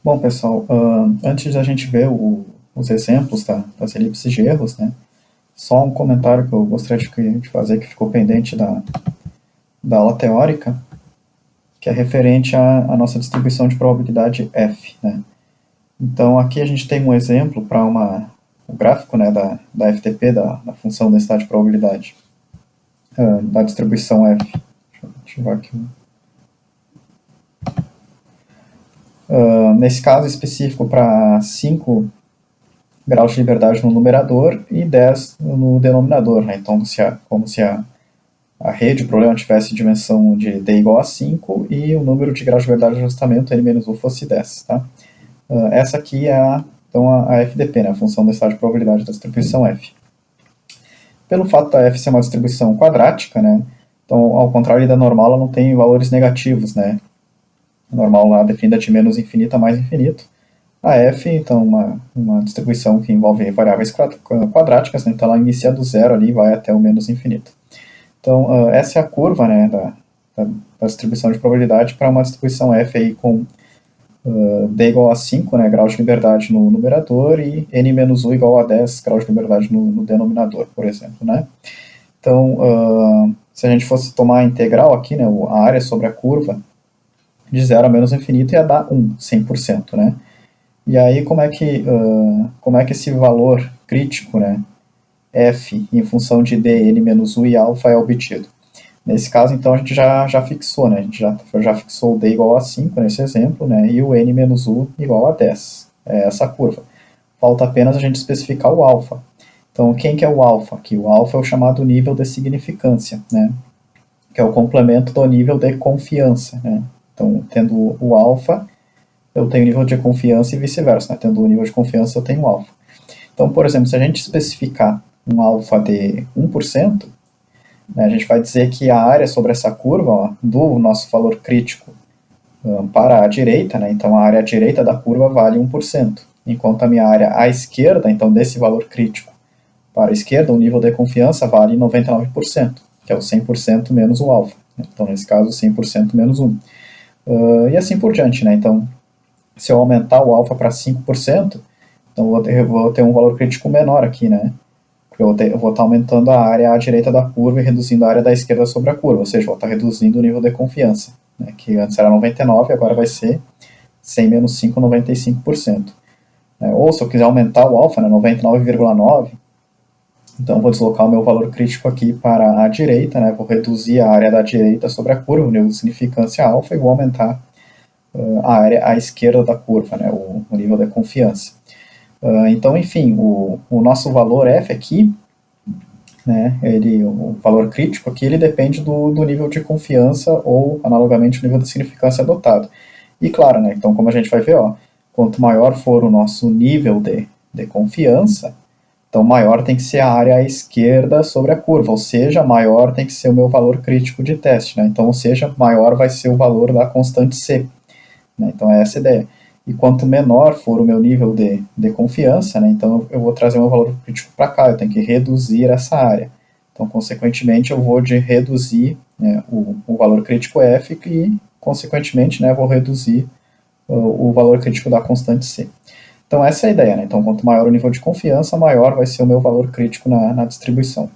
Bom, pessoal, antes da gente ver os exemplos das elipses de erros, né, só um comentário que eu gostaria de fazer que ficou pendente da aula teórica, que é referente à nossa distribuição de probabilidade F. Né. Então, aqui a gente tem um exemplo para o gráfico, né, da FTP, da função densidade de probabilidade, da distribuição F. Deixa eu ativar aqui. Nesse caso específico, para 5 graus de liberdade no numerador e 10 no denominador. Né? Então, como se a rede, o problema, tivesse dimensão de d igual a 5 e o número de graus de liberdade de ajustamento, n menos u, fosse 10. Tá? Essa aqui é então a FDP, né? A função da densidade de probabilidade da distribuição F. Pelo fato da F ser uma distribuição quadrática, né? Então, ao contrário da normal, ela não tem valores negativos. Né? A normal lá definida de menos infinito a mais infinito. A F, então, uma distribuição que envolve variáveis quadráticas, né? Então ela inicia do zero ali e vai até o menos infinito. Então, essa é a curva, né, da distribuição de probabilidade para uma distribuição F aí com d igual a 5, né, graus de liberdade no numerador e n menos u igual a 10 graus de liberdade no denominador, por exemplo. Né? Então, se a gente fosse tomar a integral aqui, né, a área sobre a curva, de 0 a menos infinito ia dar 1, 100%. Né? E aí, como é que esse valor crítico, né, f, em função de d, n menos u e alfa, é obtido? Nesse caso, então, a gente já fixou, né, a gente já fixou o d igual a 5 nesse exemplo, né, e o n menos u igual a 10. É essa curva. Falta apenas a gente especificar o alfa. Então, quem que é o alfa aqui? O alfa é o chamado nível de significância, né, que é o complemento do nível de confiança. Né. Então, tendo o alfa, eu tenho nível de confiança e vice-versa, né? Tendo o nível de confiança, eu tenho alfa. Então, por exemplo, se a gente especificar um alfa de 1%, né, a gente vai dizer que a área sobre essa curva, ó, do nosso valor crítico para a direita, né, então a área à direita da curva vale 1%, enquanto a minha área à esquerda, então desse valor crítico para a esquerda, o nível de confiança vale 99%, que é o 100% menos o alfa. Então, nesse caso, 100% menos 1. E assim por diante. Né? Então, se eu aumentar o alfa para 5%, então eu vou ter um valor crítico menor aqui, né? Porque eu vou estar aumentando a área à direita da curva e reduzindo a área da esquerda sobre a curva, ou seja, eu vou estar reduzindo o nível de confiança, né? Que antes era 99%, agora vai ser 100 menos 5, 95%. Ou se eu quiser aumentar o alfa, né, 99,9%, então eu vou deslocar o meu valor crítico aqui para a direita, né? Vou reduzir a área da direita sobre a curva, o nível de significância alfa, e vou aumentar a área à esquerda da curva, né, o nível de confiança. Então, enfim, o nosso valor F aqui, né, o valor crítico aqui, ele depende do nível de confiança ou, analogamente, o nível de significância adotado. E claro, né, então como a gente vai ver, ó, quanto maior for o nosso nível de confiança, então maior tem que ser a área à esquerda sobre a curva, ou seja, maior tem que ser o meu valor crítico de teste. Né? Então, ou seja, maior vai ser o valor da constante C. Né? Então é essa a ideia. E quanto menor for o meu nível de confiança, né, então eu vou trazer meu valor crítico para cá, eu tenho que reduzir essa área. Então, consequentemente, eu vou reduzir, né, o valor crítico F e, consequentemente, né, vou reduzir o valor crítico da constante C. Então, essa é a ideia. Né? Então, quanto maior o nível de confiança, maior vai ser o meu valor crítico na distribuição.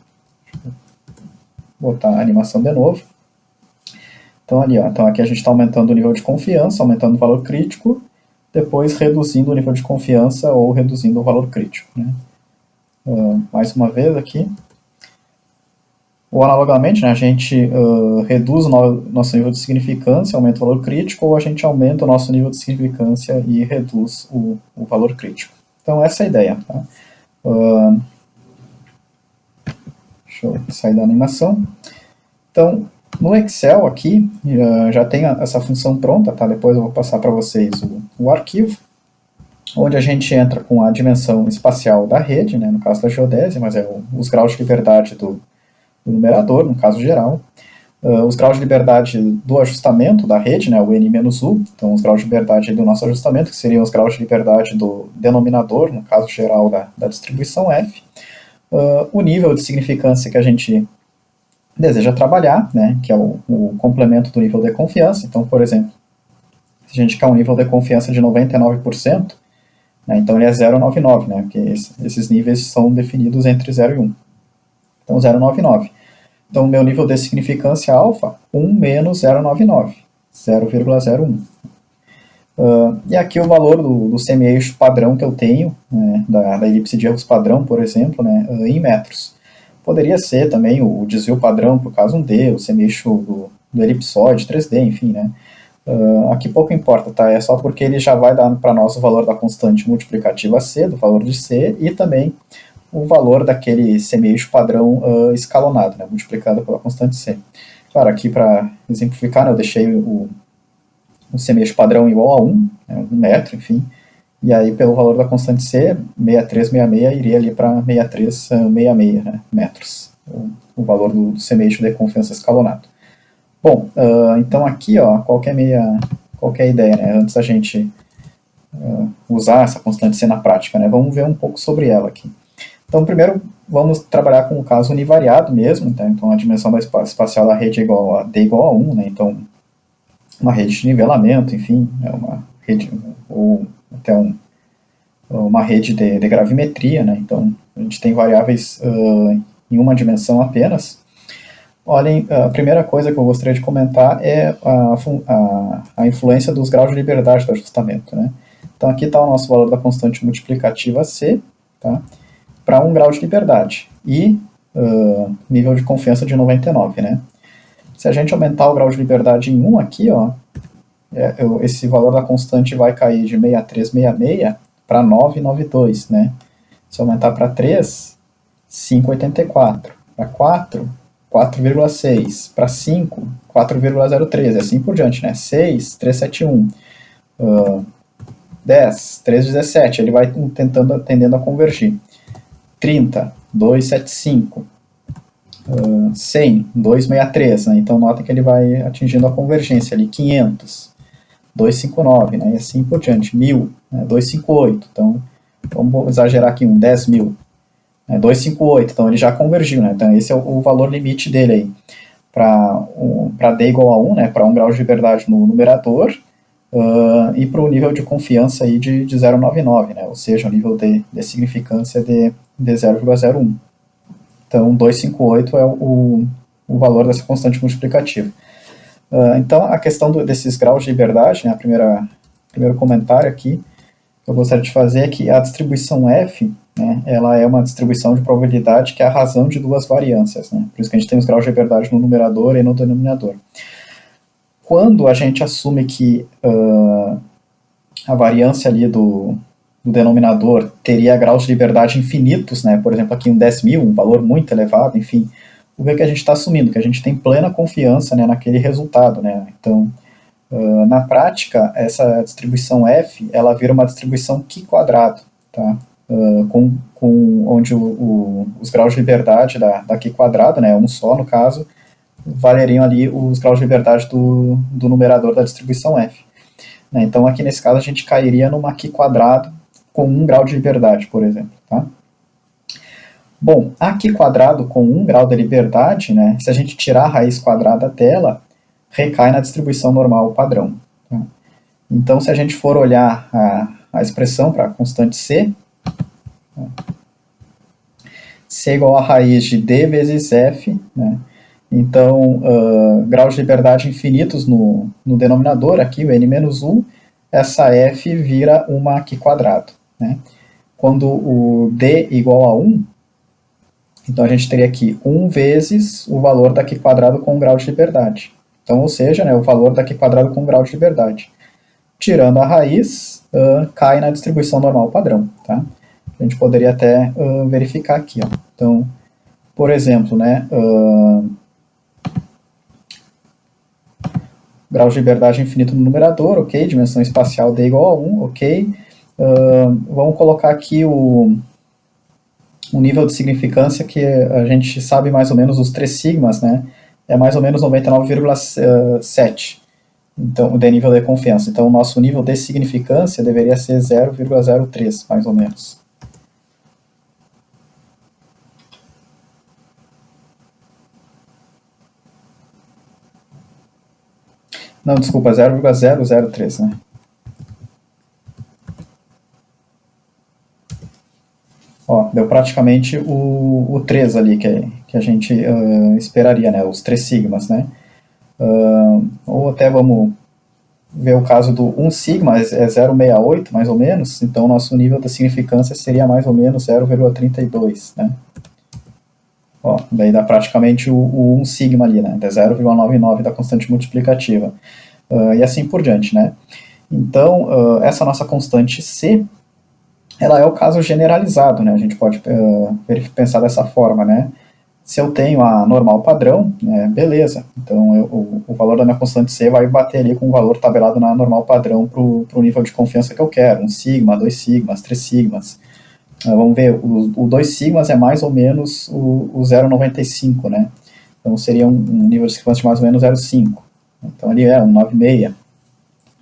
Vou botar a animação de novo. Então, ali, ó, então aqui a gente está aumentando o nível de confiança, aumentando o valor crítico, depois reduzindo o nível de confiança ou reduzindo o valor crítico. Né? Mais uma vez aqui. Ou analogamente, né, a gente reduz o nosso nível de significância, aumenta o valor crítico, ou a gente aumenta o nosso nível de significância e reduz o valor crítico. Então, essa é a ideia. Tá? Deixa eu sair da animação. Então, no Excel aqui, já tem essa função pronta, tá? Depois eu vou passar para vocês o arquivo, onde a gente entra com a dimensão espacial da rede, né, no caso da geodésia, mas é os graus de liberdade do numerador, no caso geral, os graus de liberdade do ajustamento da rede, né, o n-u, então os graus de liberdade do nosso ajustamento, que seriam os graus de liberdade do denominador, no caso geral da distribuição F, o nível de significância que a gente deseja trabalhar, né, que é o complemento do nível de confiança. Então, por exemplo, Se a gente quer um nível de confiança de 99%, né, então ele é 0,99, né, porque esses níveis são definidos entre 0 e 1. Então 0,99. Então, meu nível de significância alfa, 1 menos 0,99, 0,01. E aqui o valor do semi-eixo padrão que eu tenho, né, da elipse de erros padrão, por exemplo, né, em metros. Poderia ser também o desvio padrão, por caso 1D, o semi-eixo do elipsoide, 3D, enfim, né. Aqui pouco importa, tá? É só porque ele já vai dar para nós o valor da constante multiplicativa C, do valor de C, e também o valor daquele semi-eixo padrão escalonado, né, multiplicado pela constante C. Claro, aqui para exemplificar, né, eu deixei o semi-eixo padrão igual a 1, né, 1 metro, enfim, e aí pelo valor da constante C, 6366 iria ali para 6366, né, metros, o valor do semi-eixo de confiança escalonado. Bom, então aqui, ó, qual é a ideia, né, antes da gente usar essa constante C na prática, né, vamos ver um pouco sobre ela aqui. Então, primeiro, vamos trabalhar com o caso univariado mesmo, tá? Então a dimensão espacial da rede é igual a D igual a 1, né? Então, uma rede de nivelamento, enfim, é uma rede, ou até uma rede de gravimetria, né? Então, a gente tem variáveis em uma dimensão apenas. Olhem, a primeira coisa que eu gostaria de comentar é a influência dos graus de liberdade do ajustamento, né? Então, aqui está o nosso valor da constante multiplicativa C, tá? Para 1 grau de liberdade e nível de confiança de 99, né? Se a gente aumentar o grau de liberdade em 1 aqui, ó, esse valor da constante vai cair de 6366 para 992, né? Se aumentar para 3, 584. Para 4, 4,6. Para 5, 4,013. Assim por diante, né? 6, 371. 10, 317. Ele vai tendendo a convergir. 30, 275. 100, 263, né? Então nota que ele vai atingindo a convergência ali, 500, 259, né? E assim por diante, 1000, né? 258, então vamos exagerar aqui, 10.000, né? 258, então ele já convergiu, né? Então esse é o valor limite dele aí, para D igual a 1, né? Para 1 grau de liberdade no numerador, e para o nível de confiança aí de 0,99, né? Ou seja, o nível de significância de 0,01. Então, 258 é o valor dessa constante multiplicativa. Então, a questão desses graus de liberdade, né, primeiro comentário aqui que eu gostaria de fazer é que a distribuição F, né, ela é uma distribuição de probabilidade que é a razão de duas variâncias. Né? Por isso que a gente tem os graus de liberdade no numerador e no denominador. Quando a gente assume que a variância ali do denominador teria graus de liberdade infinitos, né? Por exemplo, aqui um 10.000, um valor muito elevado, enfim, o que a gente está assumindo? Que a gente tem plena confiança, né, naquele resultado, né? Então, na prática, essa distribuição F, ela vira uma distribuição Q quadrado, tá? Onde os graus de liberdade da Q quadrado, né, um só no caso, valeriam ali os graus de liberdade do numerador da distribuição F. Né? Então, aqui nesse caso, a gente cairia numa Q quadrado com 1 grau de liberdade, por exemplo. Tá? Bom, aqui quadrado com 1 grau de liberdade, né, se a gente tirar a raiz quadrada dela, recai na distribuição normal padrão. Tá? Então, se a gente for olhar a expressão para a constante C, C é igual a raiz de D vezes F, né? Então, graus de liberdade infinitos no denominador, aqui o n-1, essa F vira uma Q quadrado. Né? Quando o D igual a 1, então a gente teria aqui 1 vezes o valor da Q quadrado com um grau de liberdade. Então, ou seja, né, o valor da Q quadrado com um grau de liberdade. Tirando a raiz, cai na distribuição normal padrão. Tá? A gente poderia até verificar aqui. Ó. Então, por exemplo, né, grau de liberdade infinito no numerador, ok, dimensão espacial D igual a 1, ok. Vamos colocar aqui o nível de significância que a gente sabe mais ou menos os 3 sigmas, né? É mais ou menos 99,7. Então, de nível de confiança. Então, o nosso nível de significância deveria ser 0,03, mais ou menos. Não, desculpa, 0,003, né? Ó, deu praticamente o 3 ali que a gente esperaria, né? Os 3 sigmas, né? Ou até vamos ver o caso do 1 sigma, é 0,68 mais ou menos, então nosso nível da significância seria mais ou menos 0,32, né? Ó, daí dá praticamente o 1 sigma ali, né? É 0,99 da constante multiplicativa. E assim por diante, né? Então, essa nossa constante C, ela é o caso generalizado, né? A gente pode pensar dessa forma, né? Se eu tenho a normal padrão, né, beleza. Então o valor da minha constante C vai bater ali com o valor tabelado na normal padrão para o nível de confiança que eu quero. 1 sigma, 2 sigmas, 3 sigmas. Vamos ver, o 2 sigmas é mais ou menos o 0,95, né? Então seria um nível de significância de mais ou menos 0,5. Então ali é um 9,6.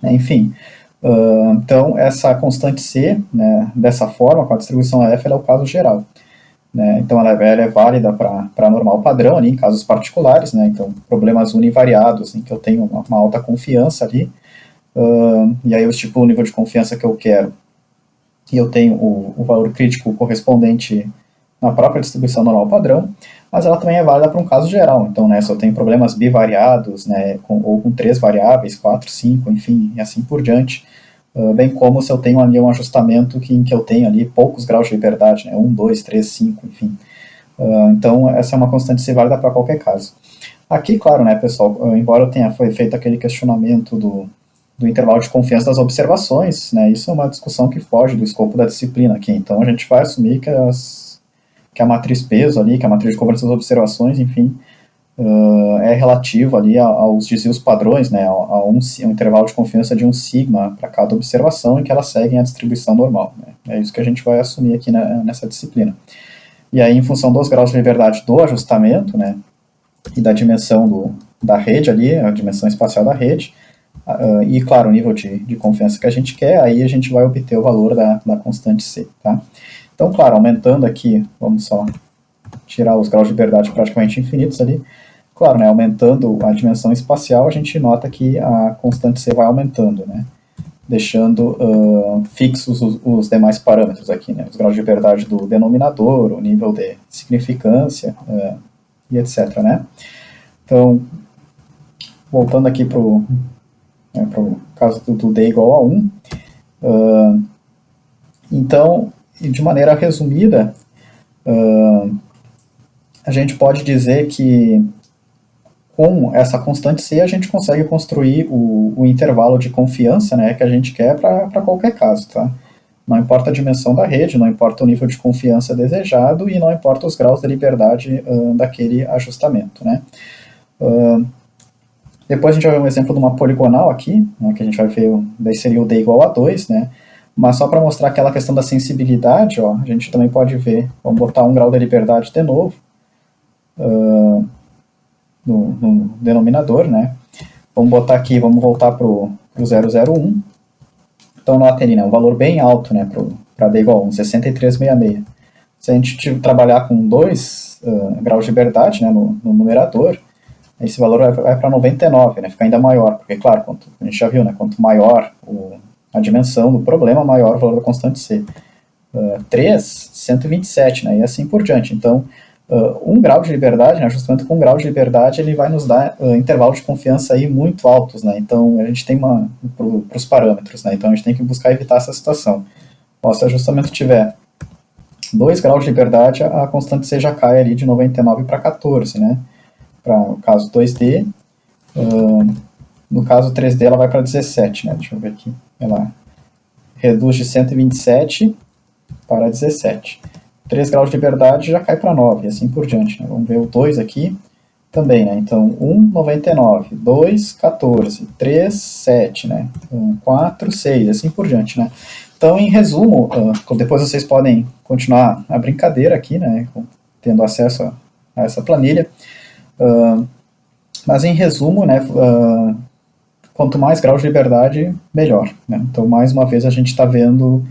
Enfim, então essa constante C, né, dessa forma, com a distribuição F, ela é o caso geral. Né? Então ela é válida para normal padrão ali, em casos particulares, né? Então problemas univariados em que eu tenho uma alta confiança ali, e aí eu estipulo o nível de confiança que eu quero, e eu tenho o valor crítico correspondente na própria distribuição normal padrão, mas ela também é válida para um caso geral. Então, né, se eu tenho problemas bivariados, né, ou com 3 variáveis, 4, 5, enfim, e assim por diante, bem como se eu tenho ali um ajustamento em que eu tenho ali poucos graus de liberdade, né, 1, 2, 3, 5, enfim. Então, essa é uma constante C válida para qualquer caso. Aqui, claro, né, pessoal, embora tenha foi feito aquele questionamento do intervalo de confiança das observações, né, isso é uma discussão que foge do escopo da disciplina aqui. Então, a gente vai assumir que a matriz peso ali, que a matriz de cobrança das observações, enfim, é relativa ali aos desvios padrões, né, a um intervalo de confiança de 1 sigma para cada observação e que elas seguem a distribuição normal. Né. É isso que a gente vai assumir aqui nessa disciplina. E aí, em função dos graus de liberdade do ajustamento, né, e da dimensão da rede ali, a dimensão espacial da rede, e, claro, o nível de confiança que a gente quer, aí a gente vai obter o valor da constante C, tá? Então, claro, aumentando aqui, vamos só tirar os graus de liberdade praticamente infinitos ali, claro, né, aumentando a dimensão espacial, a gente nota que a constante C vai aumentando, né? Deixando fixos os demais parâmetros aqui, né? Os graus de liberdade do denominador, o nível de significância e etc. Né? Então, voltando aqui para o caso do D igual a 1, então, de maneira resumida, a gente pode dizer que com essa constante C a gente consegue construir o intervalo de confiança, né, que a gente quer para qualquer caso, tá? Não importa a dimensão da rede, não importa o nível de confiança desejado e não importa os graus de liberdade daquele ajustamento, né? Depois a gente vai ver um exemplo de uma poligonal aqui, né, que a gente vai ver, daí seria o D igual a 2, né? Mas só para mostrar aquela questão da sensibilidade, ó, a gente também pode ver, vamos botar 1 grau de liberdade de novo, no denominador, né? Vamos botar aqui, vamos voltar para o 001. Então, notem ali, né, um valor bem alto, né, para D igual a 1, 63,66. Se a gente trabalhar com 2 graus de liberdade, né, no numerador, esse valor vai para 99, né, fica ainda maior, porque, claro, a gente já viu, né, quanto maior a dimensão do problema, maior o valor da constante C. 3, 127, né, e assim por diante. Então, 1 grau de liberdade, né, justamente com 1 grau de liberdade, ele vai nos dar intervalos de confiança aí muito altos, né, então a gente tem para os parâmetros, né, então a gente tem que buscar evitar essa situação. Ó, se o ajustamento tiver 2 graus de liberdade, a constante C já cai ali de 99 para 14, né, para o caso 2D, no caso 3D ela vai para 17, né, deixa eu ver aqui, ela reduz de 127 para 17. 3 graus de liberdade já cai para 9, e assim por diante. Né? Vamos ver o 2 aqui também, né? Então, 1, 99, 2, 14, 3, 7, né? 4, 6, assim por diante, né? Então, em resumo, depois vocês podem continuar a brincadeira aqui, né? Tendo acesso a essa planilha. Mas, em resumo, né? Quanto mais graus de liberdade, melhor. Né? Então, mais uma vez, a gente está vendo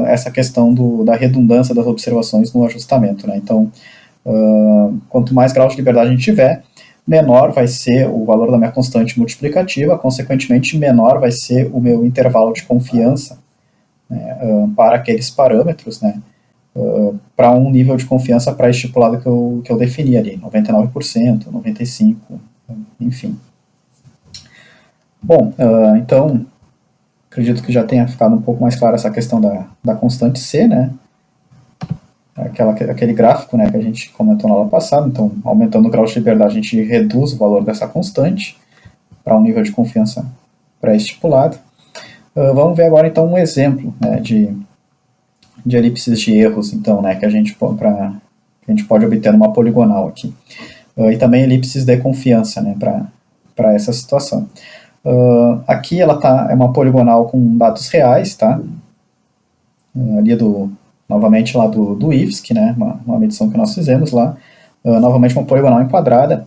essa questão da redundância das observações no ajustamento. Né? Então, quanto mais graus de liberdade a gente tiver, menor vai ser o valor da minha constante multiplicativa, consequentemente, menor vai ser o meu intervalo de confiança, né, para aqueles parâmetros, né, para um nível de confiança pré-estipulado que eu defini ali, 99%, 95%, enfim. Bom, então, acredito que já tenha ficado um pouco mais clara essa questão da constante C, né? Aquele gráfico, né, que a gente comentou na aula passada. Então, aumentando o grau de liberdade, a gente reduz o valor dessa constante para um nível de confiança pré-estipulado. Vamos ver agora, então, um exemplo, né, de elipses de erros, então, né, que a gente pode obter numa poligonal aqui. E também elipses de confiança, né, para essa situação. Aqui ela é uma poligonal com dados reais, tá? Ali novamente lá do IFSC, né? Uma medição que nós fizemos lá. Novamente uma poligonal enquadrada.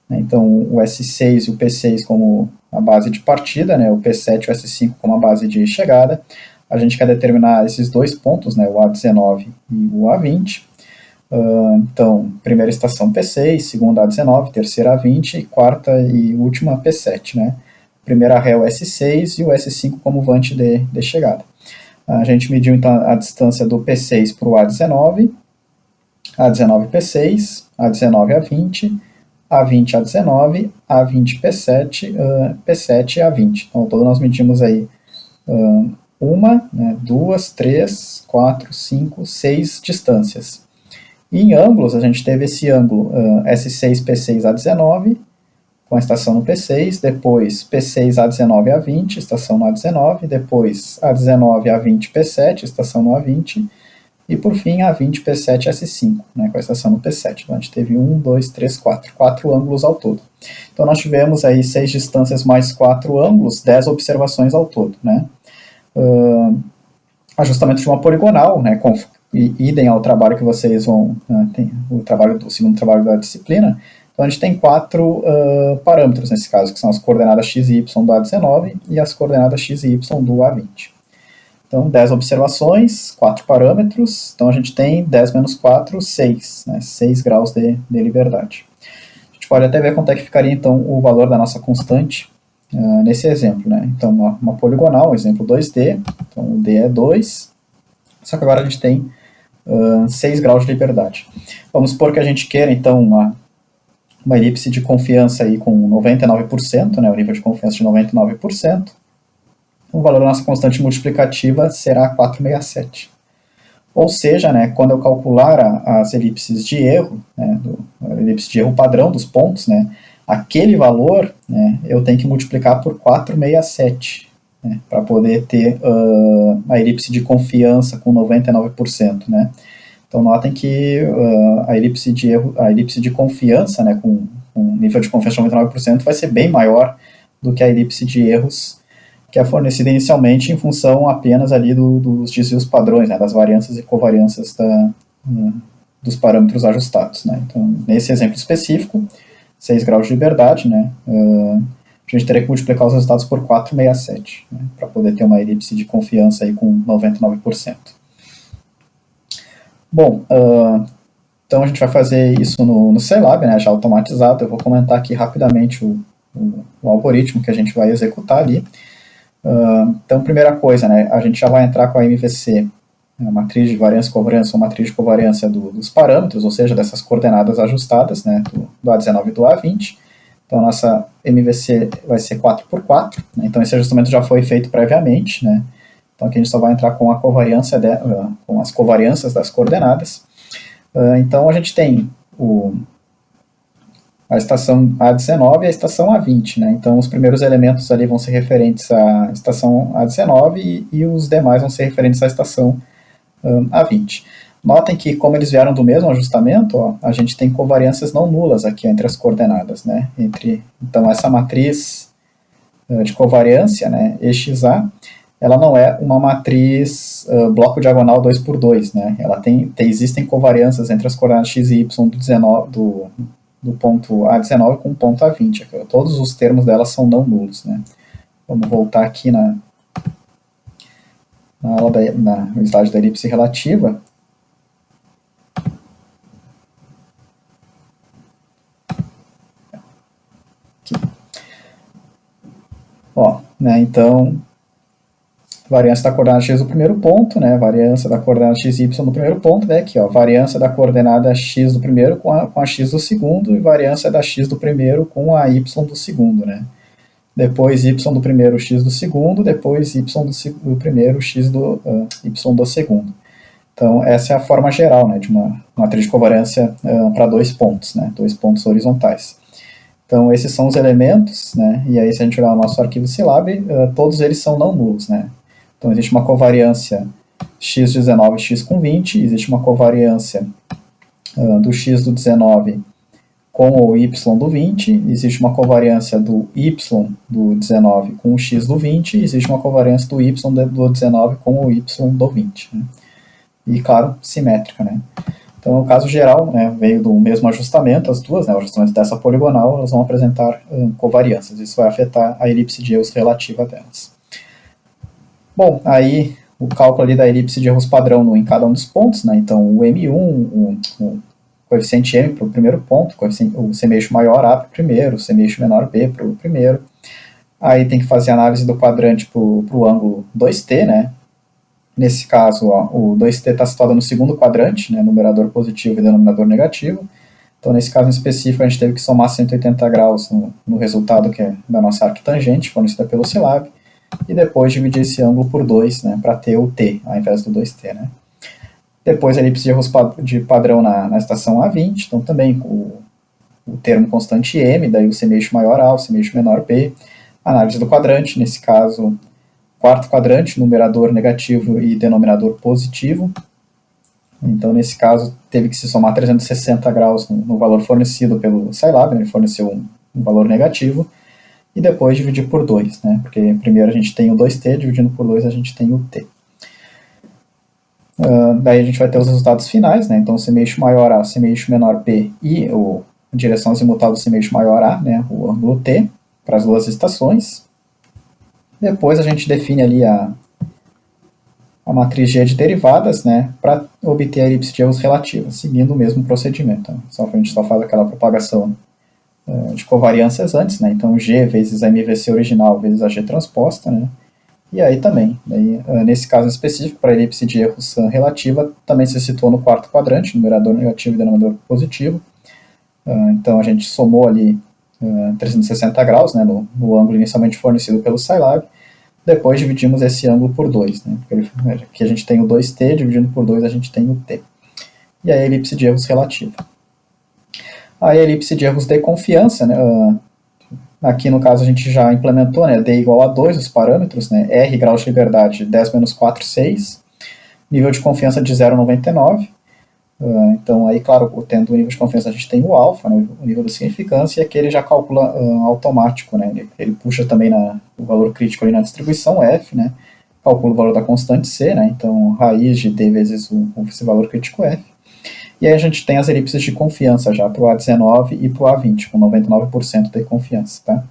Né? Então o S6 e o P6 como a base de partida, né? O P7 e o S5 como a base de chegada. A gente quer determinar esses dois pontos, né? O A19 e o A20. Então, primeira estação P6, segunda A19, terceira A20, quarta e última P7, né? Primeira ré o S6 e o S5 como vante de chegada. A gente mediu então a distância do P6 para o A19, A19 P6, A19 A20, A20 A19, A20 P7, P7 A20. Então, todo nós medimos aí uma, né, duas, três, quatro, cinco, seis distâncias. E em ângulos, a gente teve esse ângulo S6 P6 A19, com a estação no P6, depois P6 A19 A20, estação no A19, depois A19 A20 P7, estação no A20, e por fim A20 P7 S5, né, com a estação no P7. Então a gente teve 1, 2, 3, 4, 4 ângulos ao todo. Então nós tivemos aí 6 distâncias mais 4 ângulos, 10 observações ao todo, né. Ajustamento de uma poligonal, né, idem ao trabalho que vocês vão, o segundo trabalho da disciplina. Então a gente tem 4 parâmetros nesse caso, que são as coordenadas x e y do A19 e as coordenadas x e y do A20. Então 10 observações, 4 parâmetros, então a gente tem 10 menos 4, 6, né, 6 graus de liberdade. A gente pode até ver quanto é que ficaria então o valor da nossa constante nesse exemplo, né? Então uma poligonal, exemplo 2D, então o D é 2, só que agora a gente tem 6 graus de liberdade. Vamos supor que a gente queira então uma elipse de confiança aí com 99%, né, o nível de confiança de 99%, o valor da nossa constante multiplicativa será 467. Ou seja, né, quando eu calcular as elipses de erro, né, a elipse de erro padrão dos pontos, né, aquele valor, né, eu tenho que multiplicar por 467, né, para poder ter a elipse de confiança com 99%, né. Então notem que a elipse de erro, a elipse de confiança, né, com nível de confiança de 99%, vai ser bem maior do que a elipse de erros que é fornecida inicialmente em função apenas ali dos desvios padrões, né, das variâncias e covariâncias dos parâmetros ajustados, né. Então, nesse exemplo específico, 6 graus de liberdade, né, a gente teria que multiplicar os resultados por 467, né, para poder ter uma elipse de confiança aí com 99%. Bom, então a gente vai fazer isso no Scilab, né, já automatizado. Eu vou comentar aqui rapidamente o algoritmo que a gente vai executar ali. Então, primeira coisa, né, a gente já vai entrar com a MVC, a matriz de variância e covariância, ou matriz de covariância dos parâmetros, ou seja, dessas coordenadas ajustadas, né, do A19 e do A20. Então, a nossa MVC vai ser 4x4, né, então esse ajustamento já foi feito previamente, né. Então aqui a gente só vai entrar com a covariância com as covariâncias das coordenadas. Então a gente tem a estação A19 e a estação A20, né? Então os primeiros elementos ali vão ser referentes à estação A19 e os demais vão ser referentes à estação A20. Notem que, como eles vieram do mesmo ajustamento, ó, a gente tem covariâncias não nulas aqui entre as coordenadas, né? Então essa matriz de covariância, né, EXA, ela não é uma matriz bloco diagonal 2x2, né? Existem covariâncias entre as coordenadas x e y do ponto A19 com o ponto A20. Aqui, todos os termos delas são não nulos, né? Vamos voltar aqui no slide da elipse relativa. né? Então, variância da coordenada x do primeiro ponto, né? Variância da coordenada x e y do primeiro ponto, né? Aqui, ó, variância da coordenada x do primeiro com a x do segundo e variância da x do primeiro com a y do segundo, né? Depois y do primeiro, x do segundo, depois y do primeiro, x do y do segundo. Então, essa é a forma geral, né, de uma matriz de covariância para dois pontos, né, dois pontos horizontais. Então, esses são os elementos, né, e aí se a gente olhar o nosso arquivo Scilab, todos eles são não nulos, né. Então, existe uma covariância x19, x com 20, existe uma covariância do x do 19 com o y do 20, existe uma covariância do y do 19 com o x do 20, existe uma covariância do y do 19 com o y do 20. Né? E, claro, simétrica. Né? Então, no caso geral, né, veio do mesmo ajustamento, as duas, né, o ajustamento dessa poligonal, elas vão apresentar covariâncias. Isso vai afetar a elipse de erros relativa delas. Bom, aí o cálculo ali da elipse de erros padrão em cada um dos pontos, né? Então o M1, o coeficiente M para o primeiro ponto, o semeixo maior A para o primeiro, o semeixo menor B para o primeiro. Aí tem que fazer a análise do quadrante para o ângulo 2T, né? Nesse caso, ó, o 2T está situado no segundo quadrante, né? Numerador positivo e denominador negativo. Então, nesse caso em específico, a gente teve que somar 180 graus no resultado que é da nossa arquitangente, fornecida pelo Scilab, e depois dividir esse ângulo por 2, né, para ter o t, ao invés do 2t. Né. Depois a elipse de erros de padrão na estação A20, então também o termo constante m, daí o semeixo maior A, o semeixo menor B, análise do quadrante, nesse caso, quarto quadrante, numerador negativo e denominador positivo. Então, nesse caso, teve que se somar 360 graus no valor fornecido pelo Scilab, né, ele forneceu um valor negativo, e depois dividir por 2, né? Porque primeiro a gente tem o 2t, dividindo por 2 a gente tem o t. Daí a gente vai ter os resultados finais, né? Então, o semeixo maior A, o semeixo menor B e a direção azimutal do semeixo maior A, né? O ângulo t, para as duas estações. Depois a gente define ali a matriz G de derivadas, né? Para obter a elipse de erros relativa, seguindo o mesmo procedimento. Só que a gente só faz aquela propagação de covariâncias antes, né? Então G vezes a MVC original vezes a G transposta, né? E aí também, nesse caso específico, para a elipse de erros relativa, também se situou no quarto quadrante, numerador negativo e denominador positivo. Então a gente somou ali 360 graus, né, no ângulo inicialmente fornecido pelo Scilab, depois dividimos esse ângulo por 2, né? Porque aqui a gente tem o 2t, dividindo por 2 a gente tem o t. E aí a elipse de erros relativa. Aí a elipse de erros de confiança, né? Aqui no caso a gente já implementou, né? D igual a 2, os parâmetros, né? R, grau de liberdade, 10 menos 4, 6. Nível de confiança de 0,99. Então aí, claro, tendo o nível de confiança a gente tem o alfa, né? O nível de significância, e aqui ele já calcula automático, né? Ele puxa também o valor crítico ali na distribuição F, né? Calcula o valor da constante C, né? Então raiz de D vezes esse valor crítico F. E aí a gente tem as elipses de confiança já para o A19 e para o A20, com 99% de confiança, tá?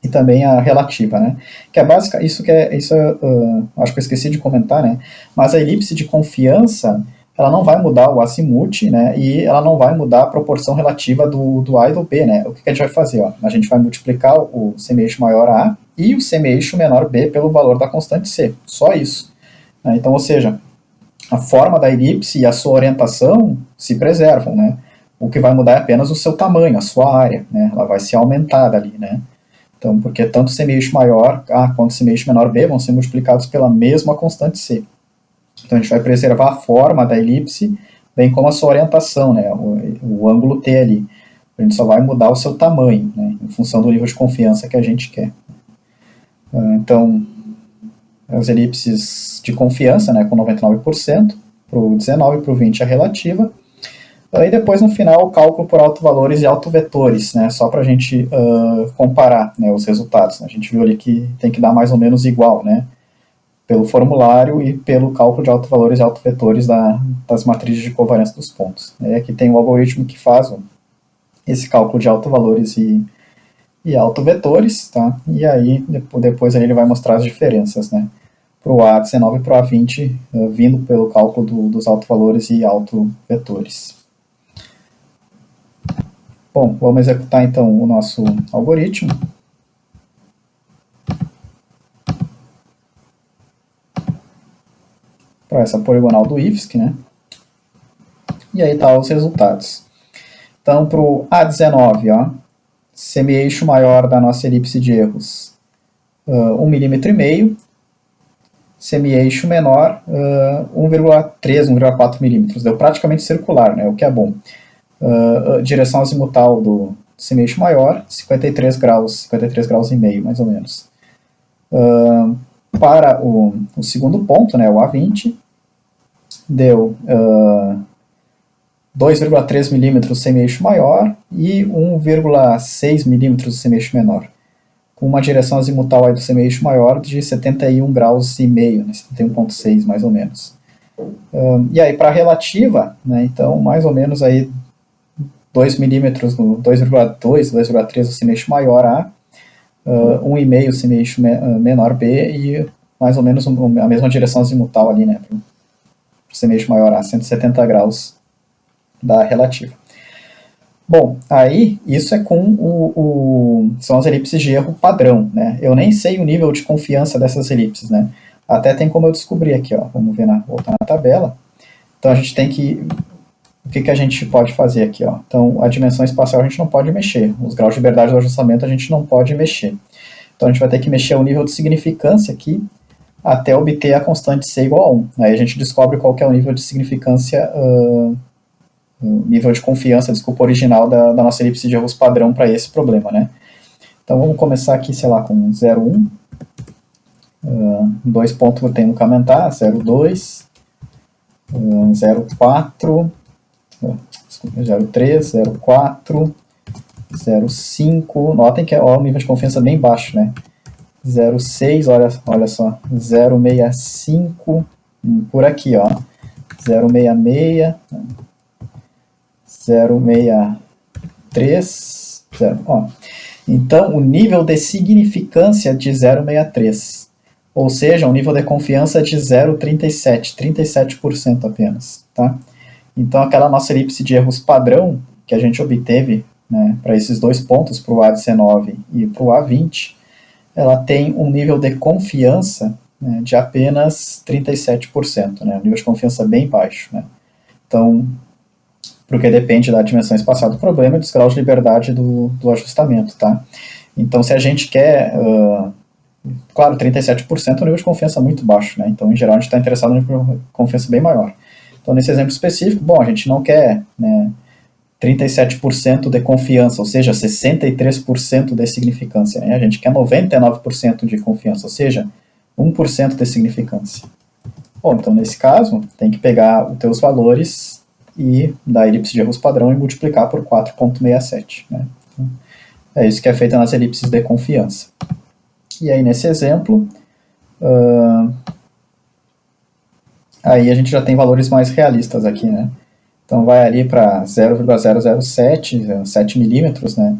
E também a relativa, né? Que é básica, acho que eu esqueci de comentar, né? Mas a elipse de confiança, ela não vai mudar o azimuth, né? E ela não vai mudar a proporção relativa do A e do B, né? O que a gente vai fazer? Ó? A gente vai multiplicar o semeixo maior A e o semeixo menor B pelo valor da constante C. Só isso. Então, ou seja, a forma da elipse e a sua orientação se preservam, né? O que vai mudar é apenas o seu tamanho, a sua área, né? Ela vai ser aumentada ali, né? Então, porque tanto o semeixo maior A quanto o semeixo menor B vão ser multiplicados pela mesma constante C. Então, a gente vai preservar a forma da elipse, bem como a sua orientação, né? O ângulo T ali. A gente só vai mudar o seu tamanho, né? Em função do nível de confiança que a gente quer. Então, as elipses de confiança, né, com 99%, para o 19 e para o 20 a relativa. E depois, no final, o cálculo por autovalores e autovetores, né, só para a gente comparar, né, os resultados. A gente viu ali que tem que dar mais ou menos igual, né, pelo formulário e pelo cálculo de autovalores e autovetores das matrizes de covariância dos pontos. E aqui tem o algoritmo que faz esse cálculo de autovalores e autovetores, tá? E aí depois ele vai mostrar as diferenças, né? Para o A19 e para o A20, vindo pelo cálculo dos autovalores e autovetores. Bom, vamos executar então o nosso algoritmo. para essa poligonal do IFSC, né? E aí tá os resultados. Então, para o A19, ó, semi-eixo maior da nossa elipse de erros, 1,5 mm, semi-eixo menor, 1,3, 1,4 milímetros. Deu praticamente circular, né, o que é bom. Direção azimutal do semi-eixo maior, 53 graus e meio, mais ou menos. Para o segundo ponto, né, o A20, deu 2,3 milímetros semi-eixo maior e 1,6 milímetros semi-eixo menor, com uma direção azimutal aí do semi-eixo maior de 71 graus e meio, né, 71,6 mais ou menos. E aí para a relativa, né, então mais ou menos aí 2 milímetros no 2,2, 2,3 o semi-eixo maior A, 1,5 o semi-eixo menor B e mais ou menos a mesma direção azimutal ali, né, para o semi-eixo maior A, 170 graus da relativa. Bom, aí isso é com são as elipses de erro padrão, né? Eu nem sei o nível de confiança dessas elipses, né? Até tem como eu descobrir aqui, ó. Vamos ver voltar na tabela. Então a gente tem que... O que a gente pode fazer aqui, ó? Então a dimensão espacial a gente não pode mexer. Os graus de liberdade do ajustamento a gente não pode mexer. Então a gente vai ter que mexer o nível de significância aqui até obter a constante C igual a 1. Aí a gente descobre qual que é o nível de significância... nível de confiança, desculpa, original da nossa elipse de erros padrão para esse problema, né? Então vamos começar aqui, sei lá, com 0,1, 2 pontos eu tenho que aumentar, 0,2, 0,4, 0,3, 0,4, 0,5, notem que o nível de confiança é bem baixo, né? 0,6, olha só, 0,65, por aqui, ó, 0,66, 0,63, ó. Então, o nível de significância de 0,63, ou seja, um nível de confiança de 0,37, 37% apenas, tá? Então, aquela nossa elipse de erros padrão que a gente obteve, né, para esses dois pontos, para o A19 e para o A20, ela tem um nível de confiança, né, de apenas 37%, né, um nível de confiança bem baixo, né? Então, porque depende da dimensão espacial do problema e dos graus de liberdade do ajustamento, tá? Então, se a gente quer, claro, 37% é um nível de confiança muito baixo, né? Então, em geral, a gente está interessado no nível de confiança bem maior. Então, nesse exemplo específico, bom, a gente não quer, né, 37% de confiança, ou seja, 63% de significância, né? A gente quer 99% de confiança, ou seja, 1% de significância. Bom, então, nesse caso, tem que pegar os teus valores e da elipse de erros padrão e multiplicar por 4,67. Né? Então, é isso que é feito nas elipses de confiança. E aí, nesse exemplo, aí a gente já tem valores mais realistas aqui, né? Então, vai ali para 0,007, 7 milímetros, né?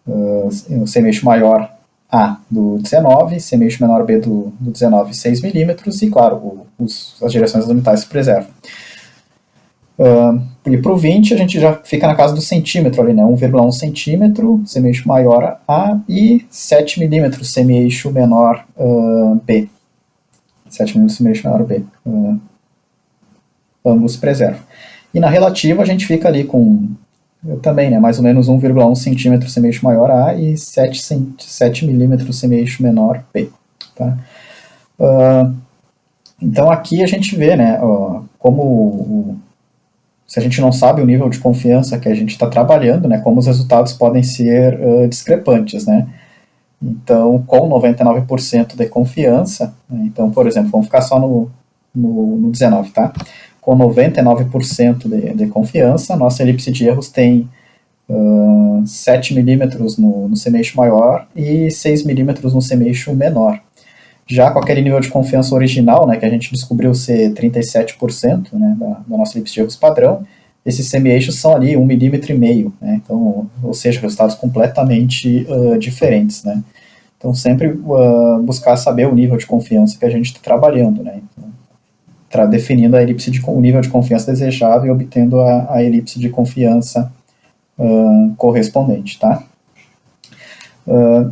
O semi-eixo maior A do 19, semi-eixo menor B do 19, 6 milímetros, e, claro, as direções azimutais se preservam. E para o 20 a gente já fica na casa do centímetro ali, né? 1,1 centímetro, semi-eixo maior A, e 7 milímetros, semi-eixo menor B. 7 milímetros, semi-eixo menor B. Ambos preservam. E na relativa a gente fica ali com também, né? Mais ou menos 1,1 centímetro, semi-eixo maior A, e 7 milímetros, semi-eixo menor B. Tá? Então aqui a gente vê, né? Como se a gente não sabe o nível de confiança que a gente está trabalhando, né, como os resultados podem ser discrepantes, né? Então, com 99% de confiança, né, então, por exemplo, vamos ficar só no 19, tá? Com 99% de confiança, nossa elipse de erros tem 7 milímetros no semi-eixo maior e 6 milímetros no semi-eixo menor. Já com aquele nível de confiança original, né, que a gente descobriu ser 37%, né, da nossa elipse de erros padrão, esses semi-eixos são ali 1,5 milímetro, né, então, ou seja, resultados completamente diferentes. Né. Então, sempre buscar saber o nível de confiança que a gente está trabalhando, né, então, definindo a elipse o nível de confiança desejável e obtendo a elipse de confiança correspondente, tá?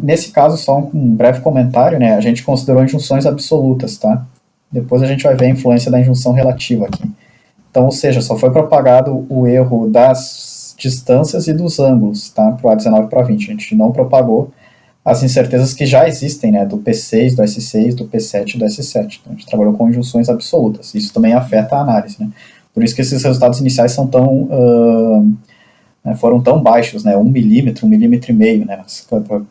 Nesse caso, só um breve comentário, né? A gente considerou injunções absolutas, tá? Depois a gente vai ver a influência da injunção relativa aqui. Então, ou seja, só foi propagado o erro das distâncias e dos ângulos, tá? Para o A19 e para o A20. A gente não propagou as incertezas que já existem, né? Do P6, do S6, do P7 e do S7. Então, a gente trabalhou com injunções absolutas. Isso também afeta a análise, né? Por isso que esses resultados iniciais são tão... foram tão baixos, né, 1 milímetro, 1,5 milímetro, né,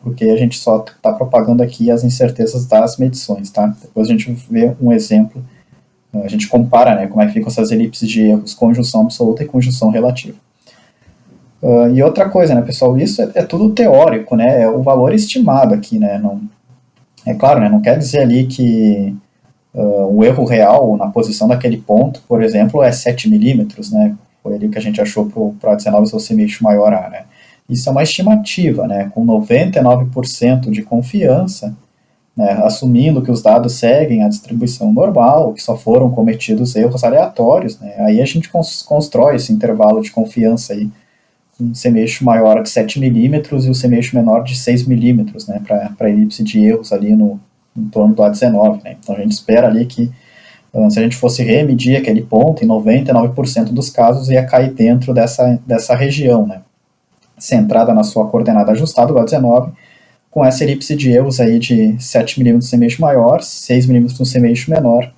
porque a gente só está propagando aqui as incertezas das medições, tá? Depois a gente vê um exemplo, a gente compara, né, como é que ficam essas elipses de erros com conjunção absoluta e conjunção relativa. E outra coisa, né, pessoal, isso é tudo teórico, né, é o valor estimado aqui, né, não, é claro, né, não quer dizer ali que o erro real na posição daquele ponto, por exemplo, é 7 milímetros, né, foi ali que a gente achou para o A19 ser o semi-eixo maior A, né? Isso é uma estimativa, né? Com 99% de confiança, né? Assumindo que os dados seguem a distribuição normal, que só foram cometidos erros aleatórios, né? Aí a gente constrói esse intervalo de confiança aí, um semi-eixo maior de 7 milímetros e o semi-eixo menor de 6 milímetros, né? Para a elipse de erros ali em torno do A19, né? Então a gente espera ali que se a gente fosse remedir aquele ponto, em 99% dos casos ia cair dentro dessa região, né? Centrada na sua coordenada ajustada, o A19, com essa elipse de erros aí de 7 milímetros no semi-eixo maior, 6 milímetros no semi-eixo menor,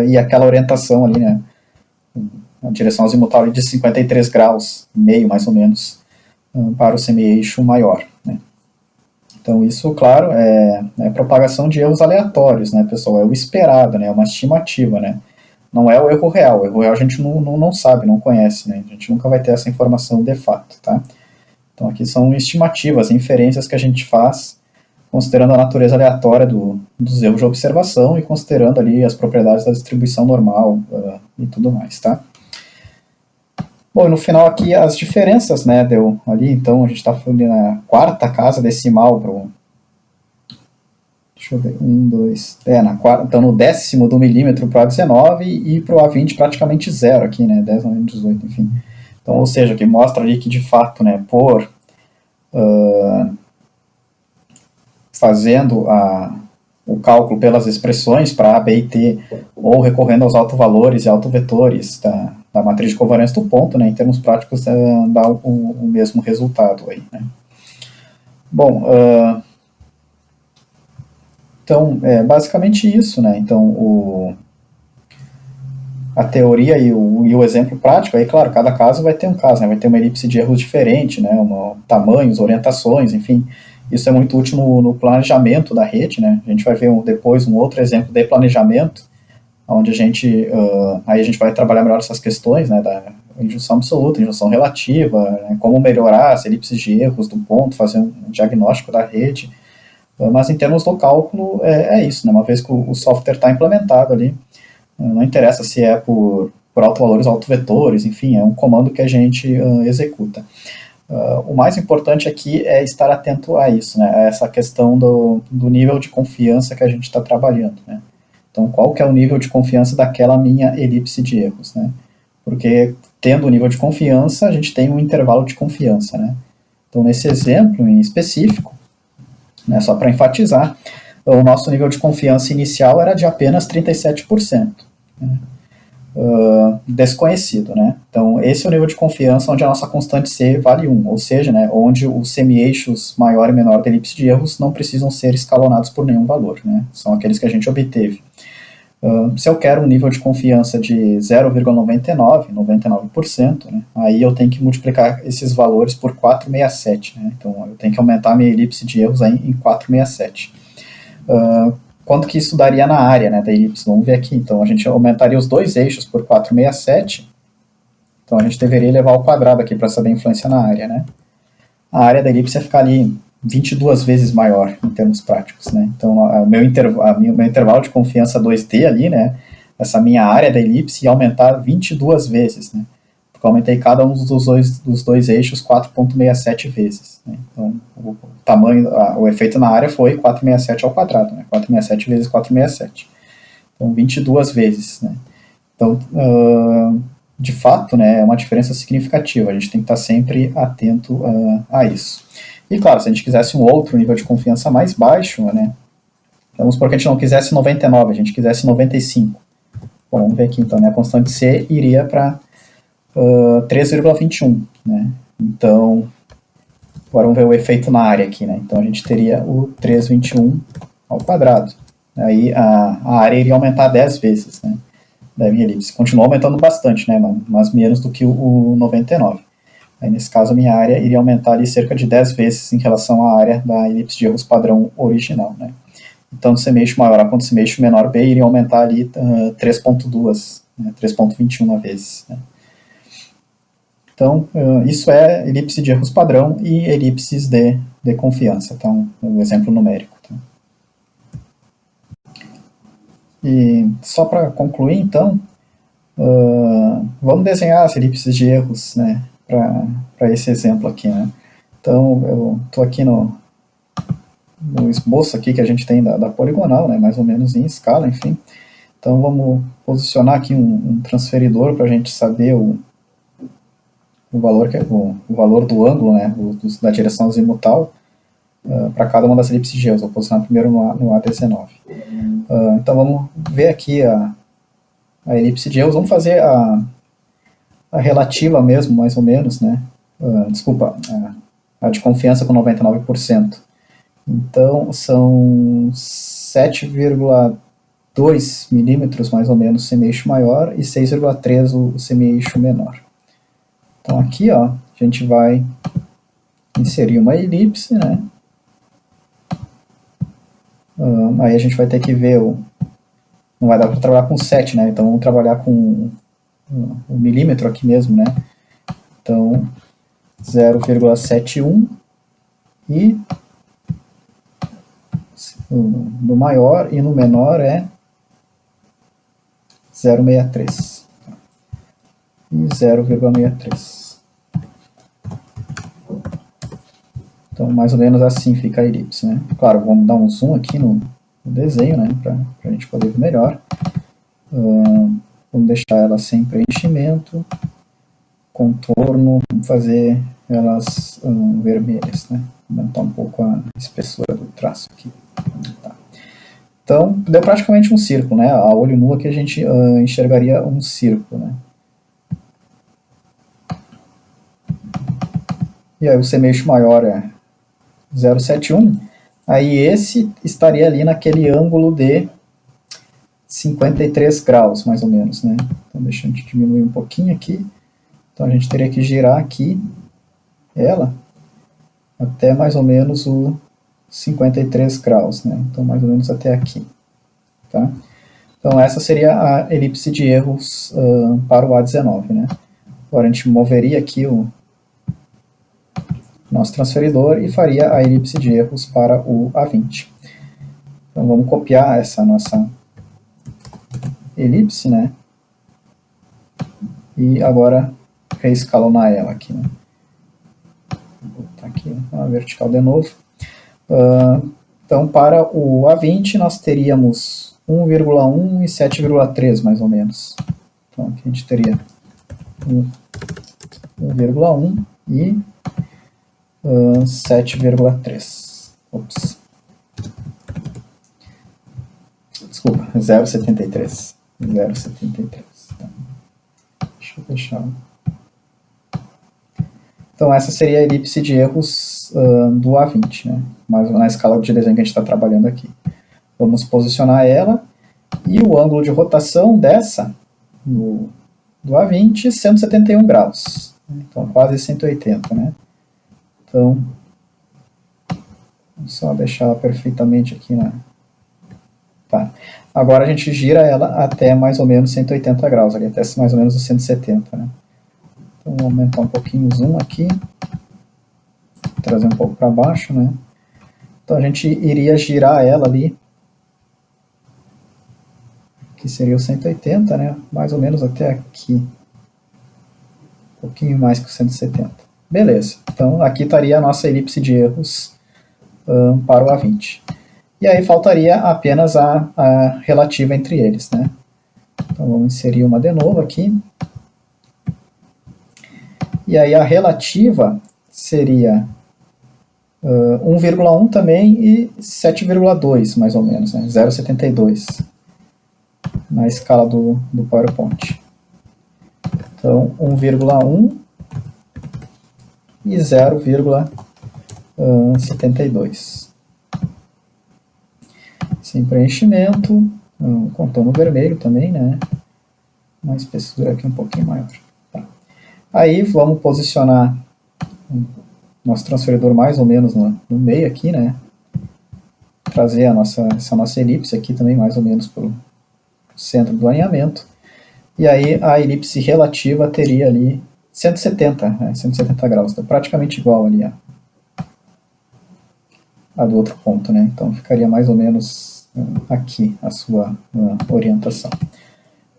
e aquela orientação ali, né? A direção azimutal de 53 graus, meio mais ou menos, para o semi-eixo maior, né? Então, isso, claro, é propagação de erros aleatórios, né, pessoal? É o esperado, né? É uma estimativa, né? Não é o erro real. O erro real a gente não sabe, não conhece, né? A gente nunca vai ter essa informação de fato, tá? Então, aqui são estimativas, inferências que a gente faz considerando a natureza aleatória dos erros de observação e considerando ali as propriedades da distribuição normal e tudo mais, tá? Bom, e no final aqui as diferenças, né, deu ali, então a gente está falando na quarta casa decimal para o... Deixa eu ver, 1, 2... então no décimo do milímetro para o A19 e para o A20 praticamente zero aqui, né, 10, 9, 18, enfim. Então, ou seja, que mostra ali que de fato, né, fazendo o cálculo pelas expressões para A, B e T, ou recorrendo aos autovalores e autovetores da matriz de covariância do ponto, né, em termos práticos, dá o mesmo resultado aí, né. Bom, então, é basicamente isso, né, então a teoria e o exemplo prático, aí, claro, cada caso vai ter um caso, né, vai ter uma elipse de erros diferente, né, tamanhos, orientações, enfim, isso é muito útil no planejamento da rede, né, a gente vai ver depois um outro exemplo de planejamento, onde aí a gente vai trabalhar melhor essas questões, né, da injunção absoluta, injunção relativa, né, como melhorar as elipses de erros do ponto, fazer um diagnóstico da rede, mas em termos do cálculo é isso, né, uma vez que o software está implementado ali, não interessa se é por autovalores ou autovetores, enfim, é um comando que a gente executa. O mais importante aqui é estar atento a isso, né, a essa questão do nível de confiança que a gente está trabalhando, né. Então, qual que é o nível de confiança daquela minha elipse de erros, né? Porque tendo o nível de confiança, a gente tem um intervalo de confiança, né? Então, nesse exemplo em específico, né, só para enfatizar, o nosso nível de confiança inicial era de apenas 37%, né? Desconhecido, né? Então, esse é o nível de confiança onde a nossa constante C vale 1, ou seja, né, onde os semi-eixos maior e menor da elipse de erros não precisam ser escalonados por nenhum valor, né? São aqueles que a gente obteve. Se eu quero um nível de confiança de 0,99, 99%, né, aí eu tenho que multiplicar esses valores por 467. Né, então, eu tenho que aumentar a minha elipse de erros aí em 467. Quanto que isso daria na área, né, da elipse? Vamos ver aqui. Então, a gente aumentaria os dois eixos por 467. Então, a gente deveria elevar ao quadrado aqui para saber a influência na área. Né? A área da elipse ia ficar ali 22 vezes maior em termos práticos, né? Então, o meu intervalo de confiança 2D ali, né? Essa minha área da elipse ia aumentar 22 vezes, né? Porque eu aumentei cada um dos dois eixos 4,67 vezes. Né? Então, o tamanho, o efeito na área foi 467 ao quadrado, né? 467 vezes 467. Então, 22 vezes, né? Então, de fato, né, é uma diferença significativa. A gente tem que estar sempre atento a isso. E claro, se a gente quisesse um outro nível de confiança mais baixo, né, Vamos supor que a gente não quisesse 99, a gente quisesse 95. Bom, vamos ver aqui então, né? A constante C iria para 3,21, né? Então, agora vamos ver o efeito na área aqui, né? Então a gente teria o 3,21 ao quadrado. Aí a área iria aumentar 10 vezes, né? Da minha elipse. Continua aumentando bastante, né? Mas menos do que o 99. Aí, nesse caso, a minha área iria aumentar ali cerca de 10 vezes em relação à área da elipse de erros padrão original, né? Então, do semeixo maior A quanto semeixo menor B iria aumentar ali 3,2, né? 3,21 vezes, né? Então, isso é elipse de erros padrão e elipses de confiança. Então, um exemplo numérico. Tá? E só para concluir, então, vamos desenhar as elipses de erros, né, para esse exemplo aqui. Né? Então, eu estou aqui no esboço aqui que a gente tem da poligonal, né, mais ou menos em escala, enfim. Então, vamos posicionar aqui um transferidor para a gente saber o valor, o valor do ângulo, né, da direção azimutal, para cada uma das elipses de erros. Vou posicionar primeiro no A19. Então vamos ver aqui a elipse de erros. Vamos fazer a relativa mesmo, mais ou menos, né? Desculpa, a de confiança com 99%. Então são 7,2 milímetros, mais ou menos, o semeixo maior e 6,3 o semeixo menor. Então aqui, ó, a gente vai inserir uma elipse, né? Aí a gente vai ter que ver não vai dar para trabalhar com 7, né? Então vamos trabalhar com o milímetro aqui mesmo, né? Então 0,71 e no maior e no menor é 0,63 e 0,63. Então, mais ou menos assim fica a elipse, né? Claro, vamos dar um zoom aqui no desenho, né? Para a gente poder ver melhor. Vamos deixar ela sem preenchimento. Contorno, vamos fazer elas vermelhas, né? Aumentar um pouco a espessura do traço aqui. Tá. Então, deu praticamente um círculo, né? A olho nu aqui a gente enxergaria um círculo, né? E aí o semeixo maior é 0,71, aí esse estaria ali naquele ângulo de 53 graus, mais ou menos, né? Então deixa a gente diminuir um pouquinho aqui. Então a gente teria que girar aqui ela até mais ou menos o 53 graus, né? Então mais ou menos até aqui, tá? Então essa seria a elipse de erros para o A19, né? Agora a gente moveria aqui o nosso transferidor e faria a elipse de erros para o A20. Então vamos copiar essa nossa elipse, né? E agora reescalonar ela aqui, né? Vou botar aqui a vertical de novo. Então para o A20 nós teríamos 1,1 e 7,3 mais ou menos. Então aqui a gente teria 1,1 e 7,3. Ops. Desculpa, 0,73. 0,73. Deixa eu deixar. Então essa seria a elipse de erros do A20, né? Mas na escala de desenho que a gente está trabalhando aqui. Vamos posicionar ela e o ângulo de rotação dessa do A20 171 graus. Então quase 180, né? Então, vou só deixar ela perfeitamente aqui, né? Tá. Agora a gente gira ela até mais ou menos 180 graus, ali, até mais ou menos os 170, né? Então, vou aumentar um pouquinho o zoom aqui, trazer um pouco para baixo, né? Então, a gente iria girar ela ali, que seria o 180, né? Mais ou menos até aqui. Um pouquinho mais que o 170. Beleza, então aqui estaria a nossa elipse de erros para o A20. E aí faltaria apenas a relativa entre eles, né? Então vamos inserir uma de novo aqui. E aí a relativa seria 1,1 também e 7,2 mais ou menos, né? 0,72 na escala do PowerPoint. Então, 1,1 e 0,72. Sem preenchimento, contorno vermelho também, né? Uma espessura aqui um pouquinho maior. Tá. Aí vamos posicionar nosso transferidor mais ou menos no meio aqui, né? Trazer essa nossa elipse aqui também mais ou menos para o centro do alinhamento. E aí a elipse relativa teria ali 170, né? 170 graus, tá praticamente igual ali a do outro ponto, né? Então ficaria mais ou menos aqui a sua orientação. Vou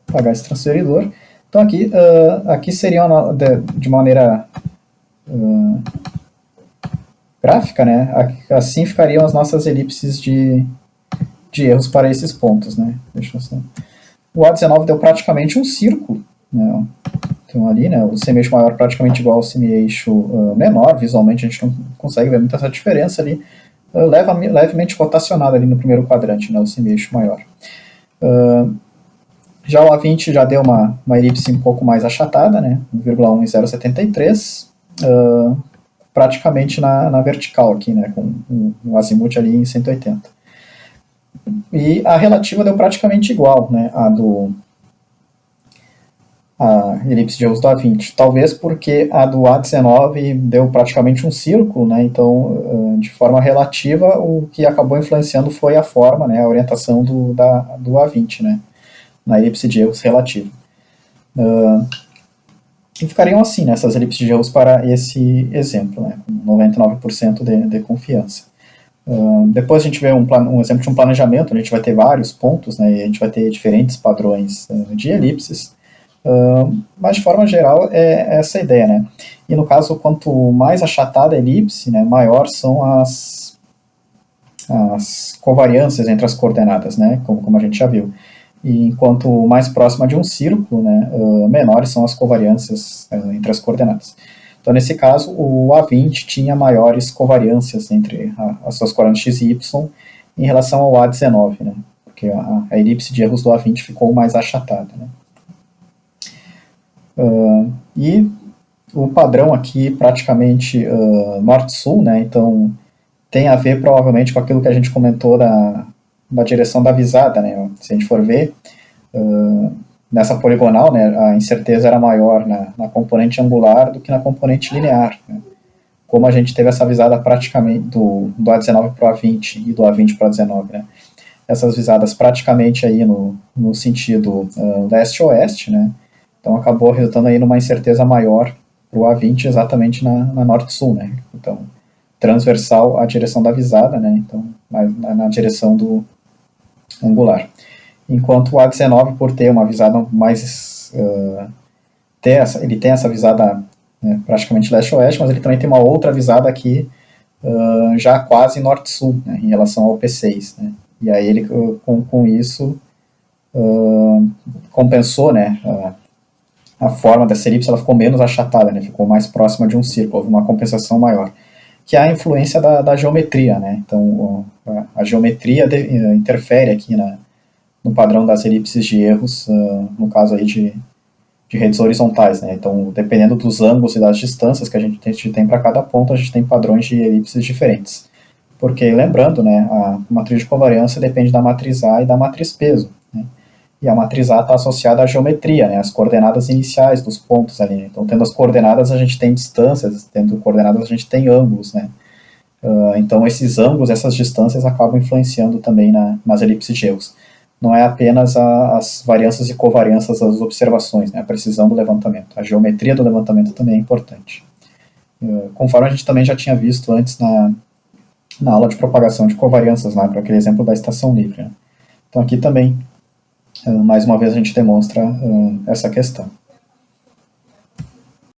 apagar esse transferidor. Então aqui seria de maneira gráfica, né? Assim ficariam as nossas elipses de erros para esses pontos, né? Deixa eu só... O A19 deu praticamente um círculo, né? Então ali, né, o semi-eixo maior praticamente igual ao semi-eixo menor, visualmente a gente não consegue ver muita essa diferença ali, levemente rotacionado ali no primeiro quadrante, né, o semi-eixo maior. Já o A20 já deu uma elipse um pouco mais achatada, né, 1,1 e 0,73, praticamente na vertical aqui, né, com um azimuth ali em 180. E a relativa deu praticamente igual, né, a elipse de erros do A20. Talvez porque a do A19 deu praticamente um círculo, né, então, de forma relativa, o que acabou influenciando foi a forma, né, a orientação do A20, né, na elipse de erros relativa. E ficariam assim, né, essas elipses de erros para esse exemplo, né, com 99% de confiança. Depois a gente vê um exemplo de um planejamento, a gente vai ter vários pontos, né, e a gente vai ter diferentes padrões de elipses, mas de forma geral é essa a ideia, né. E no caso, quanto mais achatada a elipse, né, maior são as covariâncias entre as coordenadas, né, como a gente já viu. E enquanto mais próxima de um círculo, né, menores são as covariâncias entre as coordenadas. Então, nesse caso, o A20 tinha maiores covariâncias entre as suas coordenadas x e y em relação ao A19, né, porque a elipse de erros do A20 ficou mais achatada, né. E o padrão aqui praticamente norte-sul, né, então tem a ver provavelmente com aquilo que a gente comentou da direção da visada, né, se a gente for ver, nessa poligonal, né, a incerteza era maior na componente angular do que na componente linear, né. Como a gente teve essa visada praticamente do A19 para o A20 e do A20 para o A19, né, essas visadas praticamente aí no sentido leste-oeste, né, então acabou resultando aí numa incerteza maior para o A20 exatamente na norte-sul, né, então transversal à direção da visada, né, então na direção do angular. Enquanto o A19, por ter uma visada mais... ele tem essa visada praticamente leste-oeste, mas ele também tem uma outra visada aqui já quase norte-sul, né, em relação ao P6, né, e aí ele com isso compensou, né, a forma dessa elipse, ela ficou menos achatada, né, ficou mais próxima de um círculo, houve uma compensação maior, que é a influência da geometria, né, então a geometria interfere aqui no padrão das elipses de erros, no caso aí de redes horizontais, né, então dependendo dos ângulos e das distâncias que a gente tem para cada ponto, a gente tem padrões de elipses diferentes, porque lembrando, né, a matriz de covariância depende da matriz A e da matriz peso, né, e a matriz A está associada à geometria, né, as coordenadas iniciais dos pontos ali. Então, tendo as coordenadas, a gente tem distâncias, tendo coordenadas, a gente tem ângulos, né. Então, esses ângulos, essas distâncias acabam influenciando também nas elipses de erros. Não é apenas as variâncias e covariâncias das observações, né, a precisão do levantamento. A geometria do levantamento também é importante. Conforme a gente também já tinha visto antes na aula de propagação de covariâncias, né, para aquele exemplo da estação livre, né. Então, aqui também mais uma vez a gente demonstra essa questão.